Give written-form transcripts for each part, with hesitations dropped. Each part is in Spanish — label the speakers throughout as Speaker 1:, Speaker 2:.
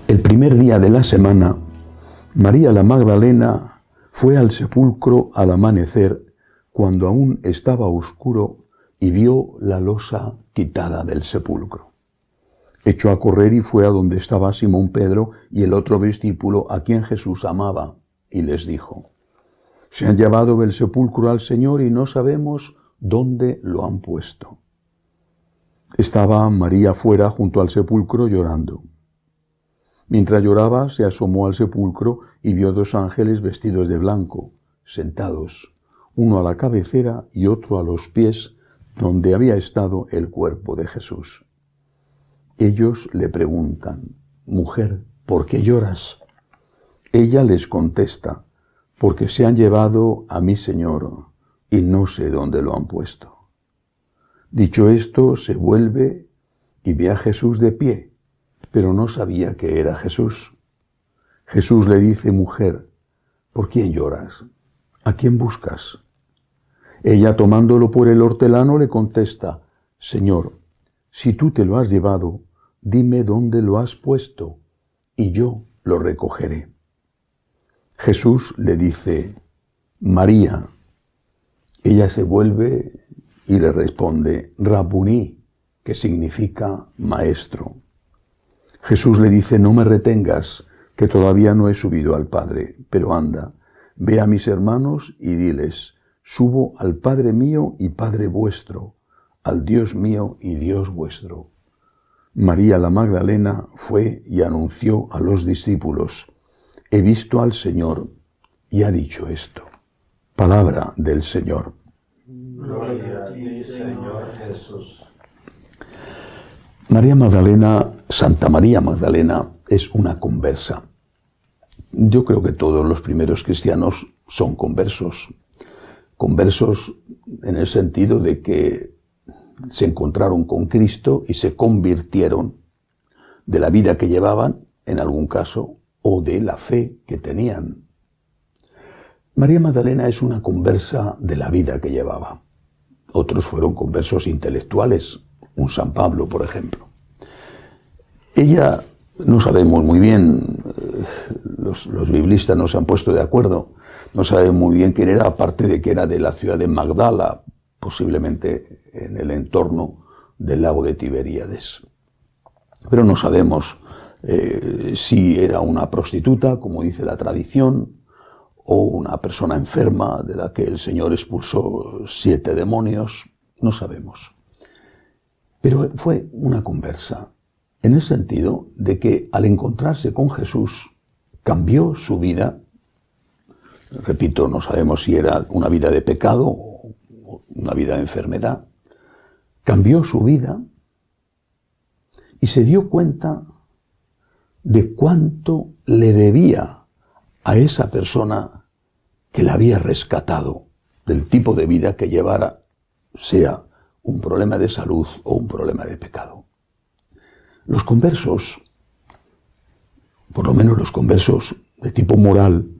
Speaker 1: El primer día de la semana, María la Magdalena fue al sepulcro al amanecer, cuando aún estaba oscuro, y vio la losa quitada del sepulcro. Echó a correr y fue a donde estaba Simón Pedro y el otro discípulo a quien Jesús amaba, y les dijo: «Se han llevado del sepulcro al Señor y no sabemos dónde lo han puesto». Estaba María fuera junto al sepulcro llorando. Mientras lloraba, se asomó al sepulcro y vio 2 ángeles vestidos de blanco, sentados, uno a la cabecera y otro a los pies, donde había estado el cuerpo de Jesús. Ellos le preguntan: «Mujer, ¿por qué lloras?». Ella les contesta: «Porque se han llevado a mi Señor y no sé dónde lo han puesto». Dicho esto, se vuelve y ve a Jesús de pie, pero no sabía que era Jesús. Jesús le dice: «Mujer, ¿por quién lloras? ¿A quién buscas?». Ella, tomándolo por el hortelano, le contesta: «Señor, si tú te lo has llevado, dime dónde lo has puesto, y yo lo recogeré». Jesús le dice: «María». Ella se vuelve y le responde: «Rabuní», que significa maestro. Jesús le dice: «No me retengas, que todavía no he subido al Padre, pero anda, ve a mis hermanos y diles: subo al Padre mío y Padre vuestro, al Dios mío y Dios vuestro». María la Magdalena fue y anunció a los discípulos: «He visto al Señor», y ha dicho esto. Palabra del Señor.
Speaker 2: Gloria a ti, Señor Jesús.
Speaker 1: María Magdalena, Santa María Magdalena, es una conversa. Yo creo que todos los primeros cristianos son conversos. Conversos en el sentido de que se encontraron con Cristo y se convirtieron de la vida que llevaban, en algún caso, o de la fe que tenían. María Magdalena es una conversa de la vida que llevaba. Otros fueron conversos intelectuales, un San Pablo, por ejemplo. Ella, no sabemos muy bien, los biblistas no se han puesto de acuerdo, no saben muy bien quién era, aparte de que era de la ciudad de Magdala, posiblemente en el entorno del lago de Tiberíades. Pero no sabemos si era una prostituta, como dice la tradición, o una persona enferma de la que el Señor expulsó 7 demonios, no sabemos. Pero fue una conversa, en el sentido de que al encontrarse con Jesús cambió su vida. Repito, no sabemos si era una vida de pecado o una vida de enfermedad. Cambió su vida y se dio cuenta de cuánto le debía a esa persona que la había rescatado del tipo de vida que llevara, sea un problema de salud o un problema de pecado. Los conversos, por lo menos los conversos de tipo moral,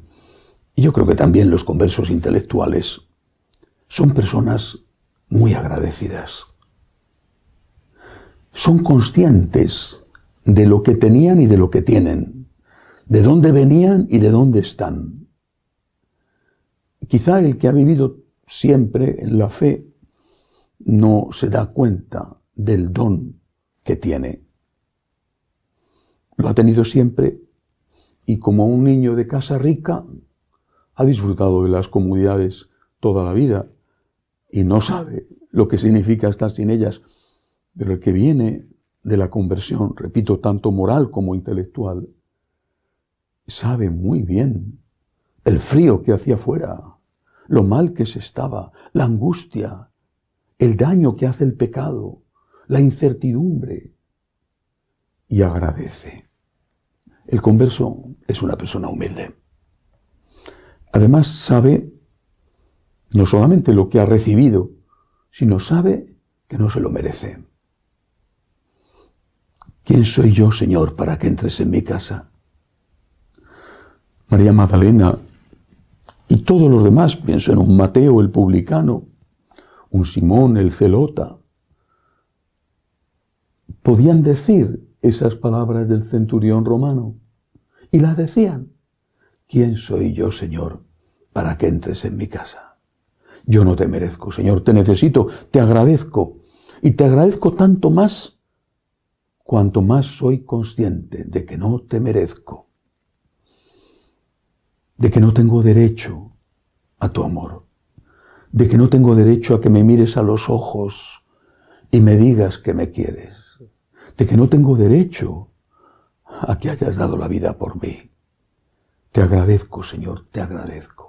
Speaker 1: y yo creo que también los conversos intelectuales, son personas muy agradecidas. Son conscientes de lo que tenían y de lo que tienen, de dónde venían y de dónde están. Quizá el que ha vivido siempre en la fe no se da cuenta del don que tiene. Lo ha tenido siempre y, como un niño de casa rica, ha disfrutado de las comodidades toda la vida y no sabe lo que significa estar sin ellas. Pero el que viene de la conversión, repito, tanto moral como intelectual, sabe muy bien el frío que hacía fuera, lo mal que se estaba, la angustia, el daño que hace el pecado, la incertidumbre, y agradece. El converso es una persona humilde. Además sabe no solamente lo que ha recibido, sino sabe que no se lo merece. ¿Quién soy yo, Señor, para que entres en mi casa? María Magdalena y todos los demás, pienso en un Mateo el publicano, un Simón el celota, podían decir esas palabras del centurión romano y las decían: ¿quién soy yo, Señor, para que entres en mi casa? Yo no te merezco, Señor, te necesito, te agradezco. Y te agradezco tanto más cuanto más soy consciente de que no te merezco, de que no tengo derecho a tu amor, de que no tengo derecho a que me mires a los ojos y me digas que me quieres, de que no tengo derecho a que hayas dado la vida por mí. Te agradezco, Señor, te agradezco.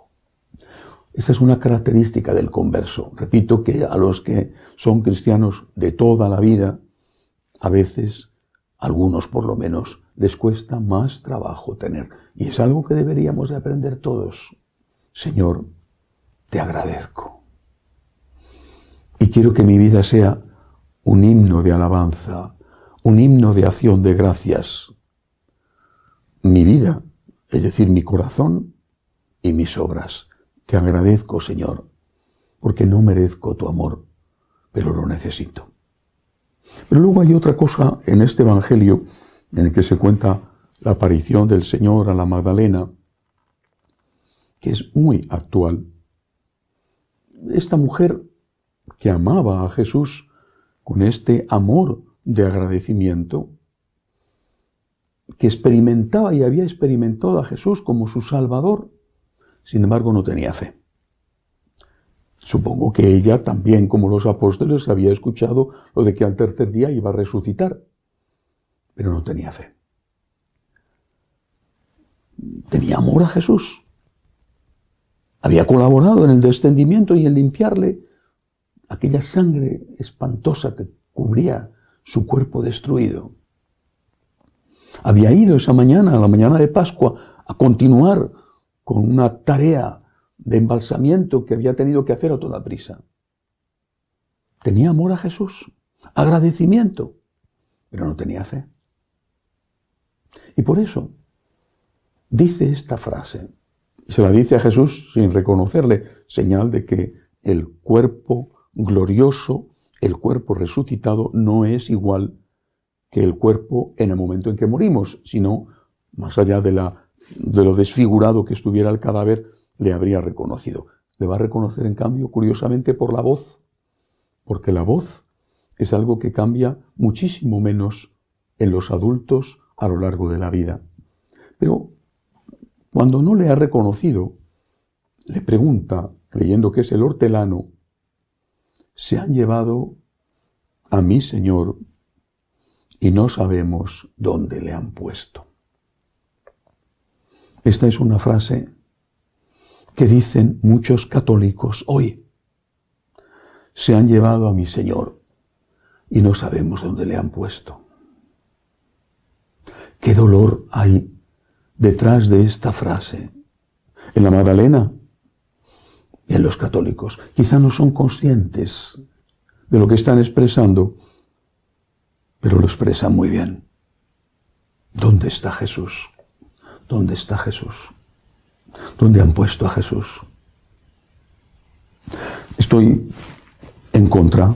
Speaker 1: Esa es una característica del converso. Repito que a los que son cristianos de toda la vida, a veces, algunos por lo menos, les cuesta más trabajo tener. Y es algo que deberíamos de aprender todos. Señor, te agradezco. Y quiero que mi vida sea un himno de alabanza, un himno de acción de gracias. Mi vida, es decir, mi corazón y mis obras. Te agradezco, Señor, porque no merezco tu amor, pero lo necesito. Pero luego hay otra cosa en este Evangelio en el que se cuenta la aparición del Señor a la Magdalena, que es muy actual. Esta mujer que amaba a Jesús con este amor de agradecimiento, que experimentaba y había experimentado a Jesús como su Salvador, sin embargo no tenía fe. Supongo que ella también, como los apóstoles, había escuchado lo de que al tercer día iba a resucitar, pero no tenía fe. Tenía amor a Jesús. Había colaborado en el descendimiento y en limpiarle aquella sangre espantosa que cubría su cuerpo destruido. Había ido esa mañana, a la mañana de Pascua, a continuar con una tarea de embalsamiento que había tenido que hacer a toda prisa. Tenía amor a Jesús, agradecimiento, pero no tenía fe. Y por eso dice esta frase, y se la dice a Jesús sin reconocerle, señal de que el cuerpo glorioso, el cuerpo resucitado, no es igual que el cuerpo en el momento en que morimos, sino más allá de lo desfigurado que estuviera el cadáver, le habría reconocido. Le va a reconocer, en cambio, curiosamente, por la voz, porque la voz es algo que cambia muchísimo menos en los adultos a lo largo de la vida. Pero cuando no le ha reconocido, le pregunta, creyendo que es el hortelano: se han llevado a mi Señor y no sabemos dónde le han puesto. Esta es una frase que dicen muchos católicos hoy. Se han llevado a mi Señor y no sabemos dónde le han puesto. ¿Qué dolor hay detrás de esta frase? En la Magdalena y en los católicos. Quizá no son conscientes de lo que están expresando, pero lo expresan muy bien. ¿Dónde está Jesús? ¿Dónde está Jesús? ¿Dónde han puesto a Jesús? Estoy en contra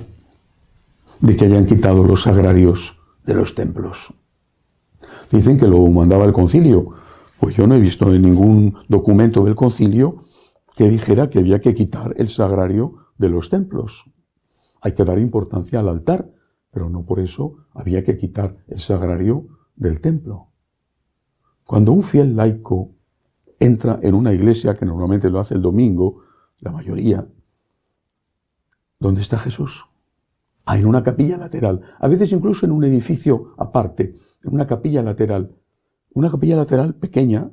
Speaker 1: de que hayan quitado los sagrarios de los templos. Dicen que lo mandaba el concilio. Pues yo no he visto en ningún documento del concilio que dijera que había que quitar el sagrario de los templos. Hay que dar importancia al altar, pero no por eso había que quitar el sagrario del templo. Cuando un fiel laico entra en una iglesia, que normalmente lo hace el domingo, la mayoría, ¿dónde está Jesús? En una capilla lateral, a veces incluso en un edificio aparte, en una capilla lateral pequeña,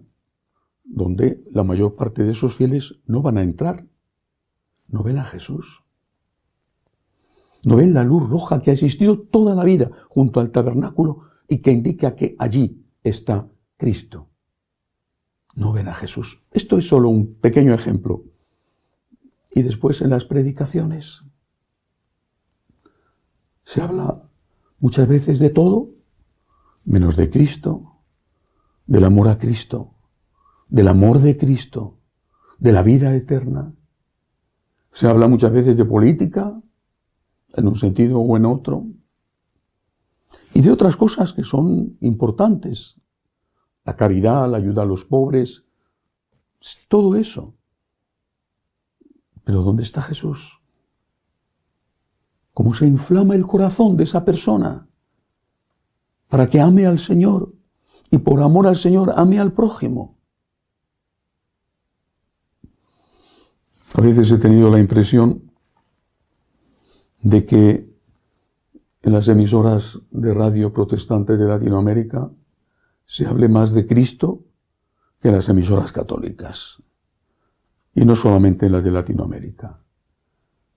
Speaker 1: donde la mayor parte de esos fieles no van a entrar, no ven a Jesús. No ven la luz roja que ha existido toda la vida junto al tabernáculo y que indica que allí está Cristo. No ven a Jesús. Esto es solo un pequeño ejemplo. Y después en las predicaciones se habla muchas veces de todo, menos de Cristo, del amor a Cristo, del amor de Cristo, de la vida eterna. Se habla muchas veces de política, en un sentido o en otro. y de otras cosas que son importantes. La caridad, la ayuda a los pobres, todo eso. Pero ¿dónde está Jesús? ¿Cómo se inflama el corazón de esa persona para que ame al Señor y por amor al Señor ame al prójimo? A veces he tenido la impresión de que en las emisoras de radio protestantes de Latinoamérica se hable más de Cristo que en las emisoras católicas. Y no solamente en las de Latinoamérica.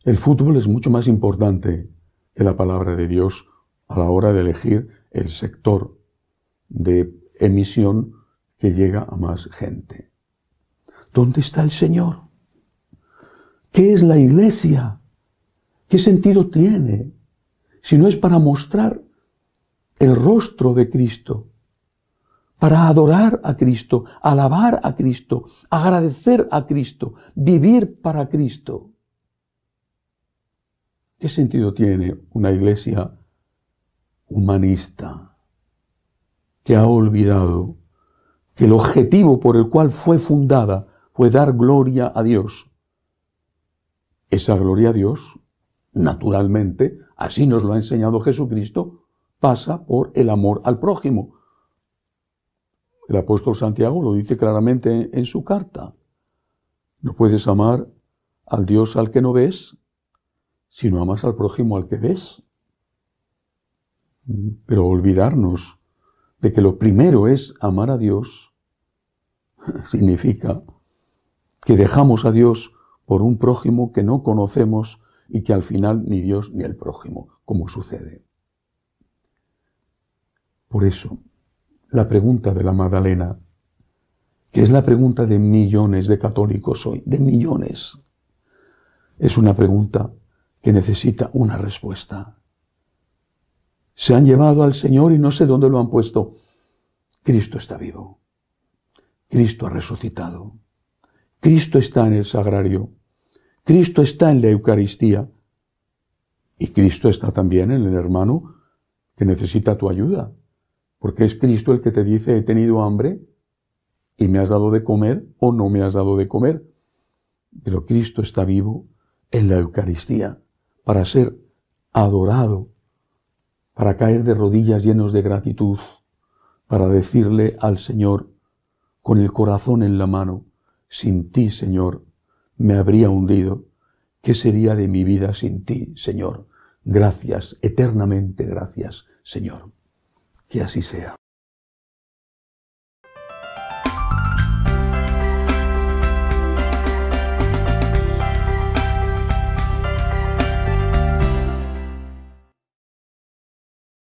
Speaker 1: El fútbol es mucho más importante que la palabra de Dios a la hora de elegir el sector de emisión que llega a más gente. ¿Dónde está el Señor? ¿Qué es la Iglesia? ¿Qué sentido tiene si no es para mostrar el rostro de Cristo? Para adorar a Cristo, alabar a Cristo, agradecer a Cristo, vivir para Cristo. ¿Qué sentido tiene una iglesia humanista que ha olvidado que el objetivo por el cual fue fundada fue dar gloria a Dios? Esa gloria a Dios, naturalmente, así nos lo ha enseñado Jesucristo, pasa por el amor al prójimo. El apóstol Santiago lo dice claramente en su carta. No puedes amar al Dios al que no ves, si no amas al prójimo al que ves. Pero olvidarnos de que lo primero es amar a Dios significa que dejamos a Dios por un prójimo que no conocemos y que al final ni Dios ni el prójimo, como sucede. Por eso, la pregunta de la Magdalena, que es la pregunta de millones de católicos hoy, de millones, es una pregunta que necesita una respuesta. Se han llevado al Señor y no sé dónde lo han puesto. Cristo está vivo. Cristo ha resucitado. Cristo está en el sagrario. Cristo está en la Eucaristía. Y Cristo está también en el hermano que necesita tu ayuda. Porque es Cristo el que te dice, he tenido hambre y me has dado de comer o no me has dado de comer. Pero Cristo está vivo en la Eucaristía para ser adorado, para caer de rodillas llenos de gratitud, para decirle al Señor con el corazón en la mano, sin ti, Señor, me habría hundido. ¿Qué sería de mi vida sin ti, Señor? Gracias, eternamente gracias, Señor. Que así sea.